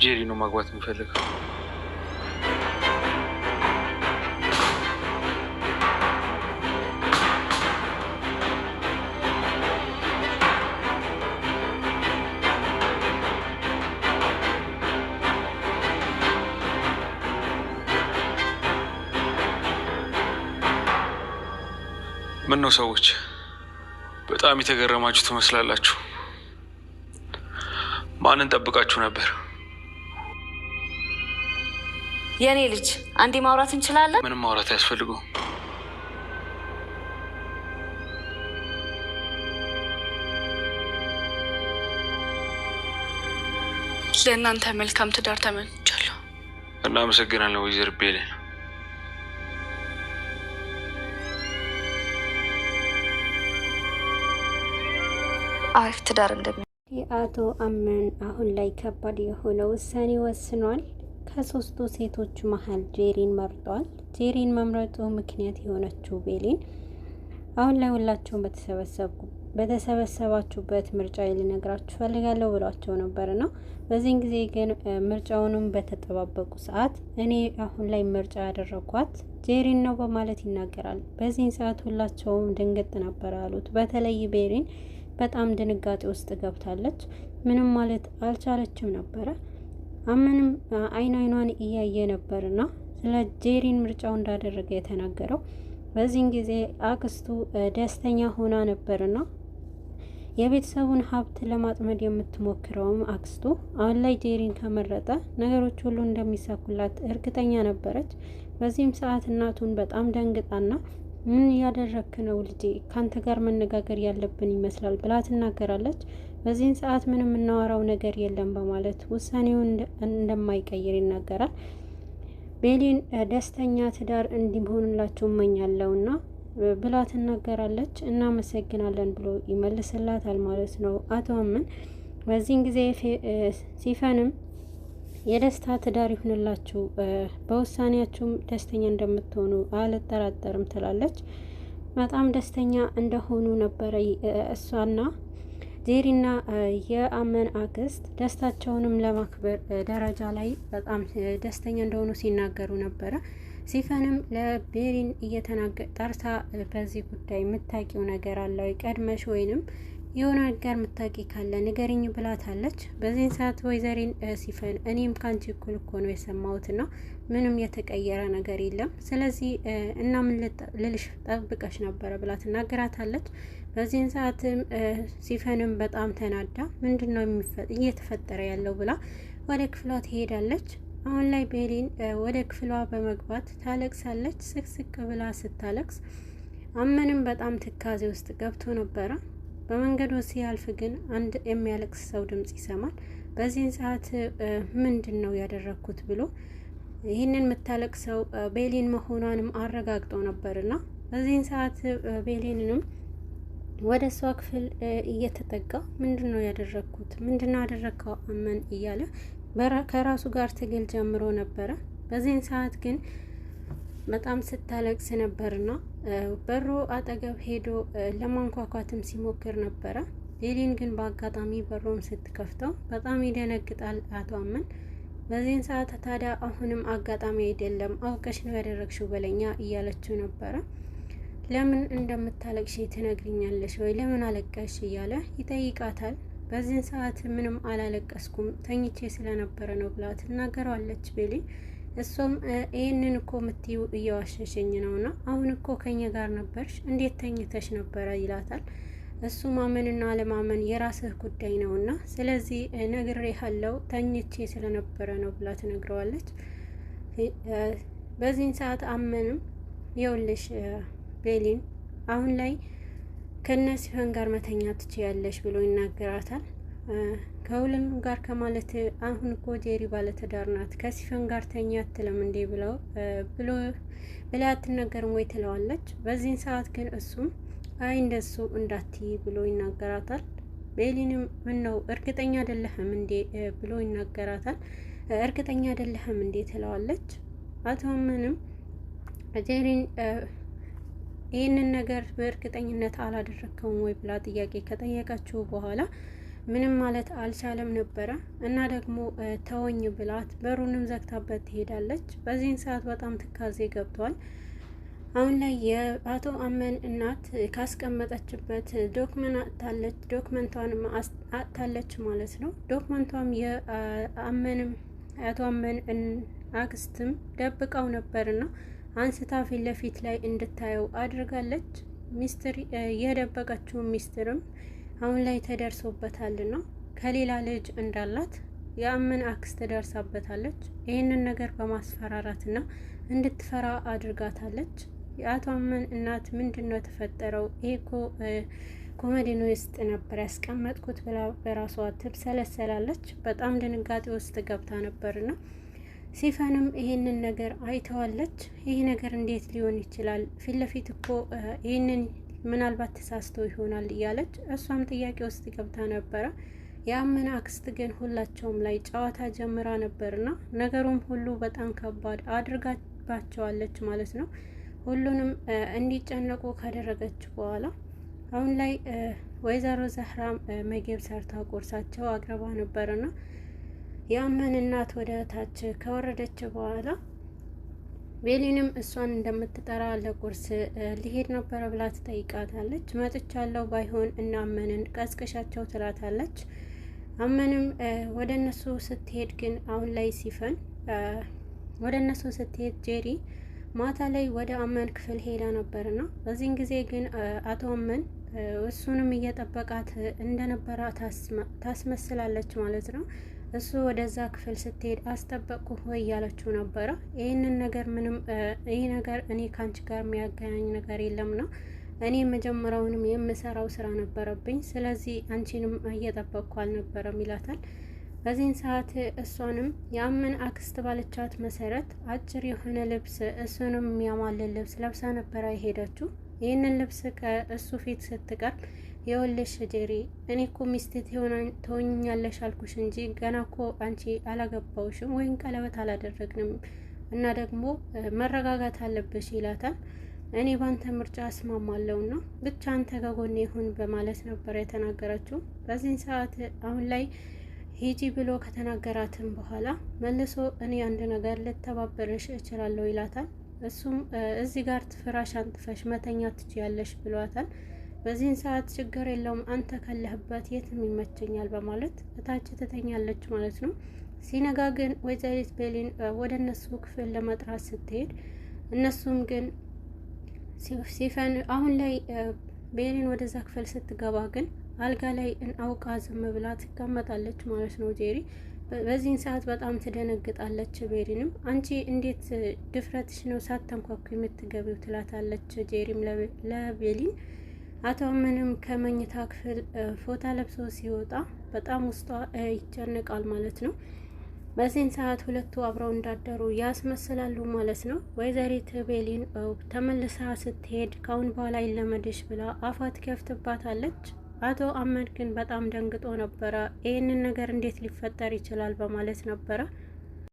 ጄሪ ነው ማግባት የሚፈልገው። ምን ነው ሰዎች በጣም የተገረማችሁ ትመስላላችሁ። ማንን ጠብቃችሁ ነበር? የኔ ልጅ አንዴ ማውራት እንችላለን? ምንም ማውራት አያስፈልገው። ለእናንተ መልካም ትዳር ተመኝቻለሁ። እናመሰግናለን ወይዘሮ ቤሌን። አሪፍ ትዳር እንደሚ አቶ አመን አሁን ላይ ከባድ የሆነ ውሳኔ ወስኗል። ከሶስቱ ሴቶች መሀል ጄሪን መርጧል። ጄሪን መምረጡ ምክንያት የሆነችው ቤሌን አሁን ላይ ሁላቸውን በተሰበሰባችሁበት ምርጫ ልነግራችሁ ፈልጋለሁ ብሏቸው ነበር ነው። በዚህን ጊዜ ግን ምርጫውንም በተጠባበቁ ሰዓት እኔ አሁን ላይ ምርጫ ያደረኳት ጄሪን ነው በማለት ይናገራል። በዚህን ሰዓት ሁላቸውም ድንግጥ ነበር ያሉት። በተለይ ቤሪን በጣም ድንጋጤ ውስጥ ገብታለች። ምንም ማለት አልቻለችም ነበረ። አመንም አይኗን እያየ ነበርና ስለ ጄሪን ምርጫው እንዳደረገ የተናገረው። በዚህን ጊዜ አክስቱ ደስተኛ ሆና ነበርና የቤተሰቡን ሀብት ለማጥመድ የምትሞክረውም አክስቱ አሁን ላይ ጄሪን ከመረጠ ነገሮች ሁሉ እንደሚሳኩላት እርግጠኛ ነበረች። በዚህም ሰዓት እናቱን በጣም ደንግጣና ምን ያደረክ ነው ልጄ? ካንተ ጋር መነጋገር ያለብን ይመስላል ብላ ትናገራለች። በዚህን ሰዓት ምንም የምናወራው ነገር የለም በማለት ውሳኔውን እንደማይቀይር ይናገራል። ቤሊን ደስተኛ ትዳር እንዲሆንላችሁ እመኛለሁና ብላ ትናገራለች። እናመሰግናለን ብሎ ይመልስላታል ማለት ነው አቶ አመን። በዚህን ጊዜ ሲፈንም የደስታ ትዳር ይሁንላችሁ፣ በውሳኔያችሁም ደስተኛ እንደምትሆኑ አልጠራጠርም ትላለች። በጣም ደስተኛ እንደሆኑ ነበረ እሷና ጄሪና የአመን አክስት ደስታቸውንም ለማክበር ደረጃ ላይ በጣም ደስተኛ እንደሆኑ ሲናገሩ ነበረ። ሲፈንም ለቤሪን ጠርታ በዚህ ጉዳይ የምታውቂው ነገር አለ ወይ ቀድመሽ ወይንም የሆነ ነገር የምታውቂ ካለ ንገሪኝ ብላታለች። በዚህን ሰዓት ወይዘሪን ሲፈን እኔም ካንቺ እኩል እኮ ነው የሰማሁት ነው፣ ምንም የተቀየረ ነገር የለም። ስለዚህ እና ምን ልልሽ ጠብቀሽ ነበረ ብላ ትናገራታለች። በዚህን ሰዓትም ሲፈንም በጣም ተናዳ ምንድን ነው እየተፈጠረ ያለው ብላ ወደ ክፍሏ ትሄዳለች። አሁን ላይ ቤሊን ወደ ክፍሏ በመግባት ታለቅሳለች። ስቅስቅ ብላ ስታለቅስ አመንም በጣም ትካዜ ውስጥ ገብቶ ነበረ። በመንገዱ ሲያልፍ ግን አንድ የሚያለቅስ ሰው ድምጽ ይሰማል። በዚህን ሰዓት ምንድን ነው ያደረኩት ብሎ ይህንን የምታለቅሰው ቤሊን መሆኗንም አረጋግጦ ነበርና በዚህን ሰዓት ቤሊንንም ወደ እሷ ክፍል እየተጠጋ ምንድን ነው ያደረኩት? ምንድን ነው ያደረከው አመን እያለ ከራሱ ጋር ትግል ጀምሮ ነበረ። በዚህን ሰዓት ግን በጣም ስታለቅስ ነበርና በሩ አጠገብ ሄዶ ለማንኳኳትም ሲሞክር ነበረ። ቤሊን ግን በአጋጣሚ በሩን ስትከፍተው በጣም ይደነግጣል አቶ አመን። በዚህን ሰዓት ታዲያ አሁንም አጋጣሚ አይደለም አውቀሽ ነው ያደረግሽው በለኛ እያለችው ነበረ። ለምን እንደምታለቅሽ ትነግሪኛለሽ ወይ? ለምን አለቀሽ እያለ ይጠይቃታል። በዚህን ሰዓት ምንም አላለቀስኩም ተኝቼ ስለነበረ ነው ብላ ትናገረዋለች ቤሊን። እሱም ይህንን እኮ ምትዩ እየዋሸሸኝ ነውና አሁን እኮ ከኛ ጋር ነበርሽ እንዴት ተኝተሽ ነበረ ይላታል። እሱ ማመንና አለማመን የራስህ ጉዳይ ነውና ስለዚህ ነግሬሃለሁ ተኝቼ ስለነበረ ነው ብላ ትነግረዋለች። በዚህን ሰዓት አመንም ይኸውልሽ ቤሊን አሁን ላይ ከነሲፈን ጋር መተኛ ትችያለሽ ብሎ ይናገራታል። ከሁሉም ጋር ከማለት አሁን እኮ ጄሪ ባለትዳር ናት ከሲፈን ጋር ተኛ አትልም እንዴ ብሎ ብላ አትነገርም ወይ ትለዋለች። በዚህን ሰዓት ግን እሱም አይ እንደሱ እንዳትይ ብሎ ይናገራታል። ቤሊንም ምን ነው እርግጠኛ አይደለህም እንዴ ብሎ ይናገራታል። እርግጠኛ አይደለህም እንዴ ትለዋለች። አቶ አመንም ጄሪን ይህንን ነገር በእርግጠኝነት አላደረከውም ወይ ብላ ጥያቄ ከጠየቀችው በኋላ ምንም ማለት አልቻለም ነበረ እና ደግሞ ተወኝ ብላት በሩንም ዘግታበት ትሄዳለች። በዚህን ሰዓት በጣም ትካዜ ገብቷል። አሁን ላይ የአቶ አመን እናት ካስቀመጠችበት ዶክመንት አጥታለች። ዶክመንቷንም አጥታለች ማለት ነው። ዶክመንቷም የአመንም አቶ አመን አክስትም ደብቀው ነበርና አንስታ ፊት ለፊት ላይ እንድታየው አድርጋለች። ሚስጥር የደበቀችው ሚስጥርም አሁን ላይ ተደርሶበታልና ከሌላ ልጅ እንዳላት የአመን አክስት ደርሳበታለች። ይህንን ነገር በማስፈራራትና እንድትፈራ አድርጋታለች። የአቶ አመን እናት ምንድን ነው የተፈጠረው? ይሄ እኮ ኮሜዲን ውስጥ ነበር ያስቀመጥኩት ብላ በራሷ ትብሰለሰላለች። በጣም ድንጋጤ ውስጥ ገብታ ነበርና ሲፈንም ይሄንን ነገር አይተዋለች። ይህ ነገር እንዴት ሊሆን ይችላል? ፊት ለፊት እኮ ይህንን ምናልባት ተሳስቶ ይሆናል እያለች እሷም ጥያቄ ውስጥ ገብታ ነበረ። የአመን አክስት ግን ሁላቸውም ላይ ጨዋታ ጀምራ ነበርና ነገሩም ሁሉ በጣም ከባድ አድርጋባቸዋለች ማለት ነው። ሁሉንም እንዲጨነቁ ካደረገች በኋላ አሁን ላይ ወይዘሮ ዘህራ ምግብ ሰርታ ቁርሳቸው አቅርባ ነበርና የአመን እናት ወደ ታች ከወረደች በኋላ ቤሊንም እሷን እንደምትጠራ ለቁርስ ሊሄድ ነበረ ብላ ትጠይቃታለች። መጥቻለሁ ባይሆን እና አመንን ቀስቅሻቸው ትላታለች። አመንም ወደ እነሱ ስትሄድ ግን አሁን ላይ ሲፈን ወደ እነሱ ስትሄድ ጄሪ ማታ ላይ ወደ አመን ክፍል ሄዳ ነበርና በዚህን ጊዜ ግን አቶ አመን እሱንም እየጠበቃት እንደነበረ ታስመስላለች ማለት ነው። እሱ ወደዛ ክፍል ስትሄድ አስጠበቅኩ ወይ እያለችው ነበረ። ይህንን ነገር ምንም ይህ ነገር እኔ ከአንቺ ጋር የሚያገናኝ ነገር የለም ነው፣ እኔ መጀመሪያውንም የምሰራው ስራ ነበረብኝ፣ ስለዚህ አንቺንም እየጠበቅኩ አልነበረም ይላታል። በዚህን ሰዓት እሷንም የአመን አክስት ባለቻት መሰረት አጭር የሆነ ልብስ እሱንም የሚያማልል ልብስ ለብሳ ነበረ የሄደችው። ይህንን ልብስ ከእሱ ፊት ስትቀርብ የወለሽ ጄሪ እኔ እኮ ሚስት ትሆኛለሽ አልኩሽ እንጂ ገና እኮ አንቺ አላገባውሽም ወይም ቀለበት አላደረግንም እና ደግሞ መረጋጋት አለብሽ ይላታል። እኔ ባንተ ምርጫ አስማማለሁ ነው ብቻ አንተ ከጎኔ ይሁን በማለት ነበር የተናገረችው። በዚህን ሰዓት አሁን ላይ ሂጂ ብሎ ከተናገራትም በኋላ መልሶ እኔ አንድ ነገር ልተባበርሽ እችላለሁ ይላታል። እሱም እዚህ ጋር ፍራሽ አንጥፈሽ መተኛ ትችያለሽ ብሏታል። በዚህን ሰዓት ችግር የለውም አንተ ካለህበት የትም ይመቸኛል በማለት እታች ትተኛለች ማለት ነው። ሲነጋ ግን ወይዘሪት ቤሊን ወደ እነሱ ክፍል ለመጥራት ስትሄድ እነሱም ግን ሲፈን አሁን ላይ ቤሊን ወደዛ ክፍል ስትገባ ግን አልጋ ላይ አውቃ ዝም ብላ ትቀመጣለች ማለት ነው ጄሪ። በዚህን ሰዓት በጣም ትደነግጣለች። ቤሊንም አንቺ እንዴት ድፍረትሽ ነው ሳተንኳኩ የምትገቢው ትላታለች ጄሪም ለቤሊን። አቶ አመንም ከመኝታ ክፍል ፎታ ለብሶ ሲወጣ በጣም ውስጧ ይጨነቃል ማለት ነው። በዚህን ሰዓት ሁለቱ አብረው እንዳደሩ ያስመስላሉ ማለት ነው። ወይዘሪት ቤሊን ተመልሳ ስትሄድ ካሁን በኋላ ይለመድሽ ብላ አፏ ትከፍትባታለች። አቶ አመድ ግን በጣም ደንግጦ ነበረ። ይህንን ነገር እንዴት ሊፈጠር ይችላል በማለት ነበረ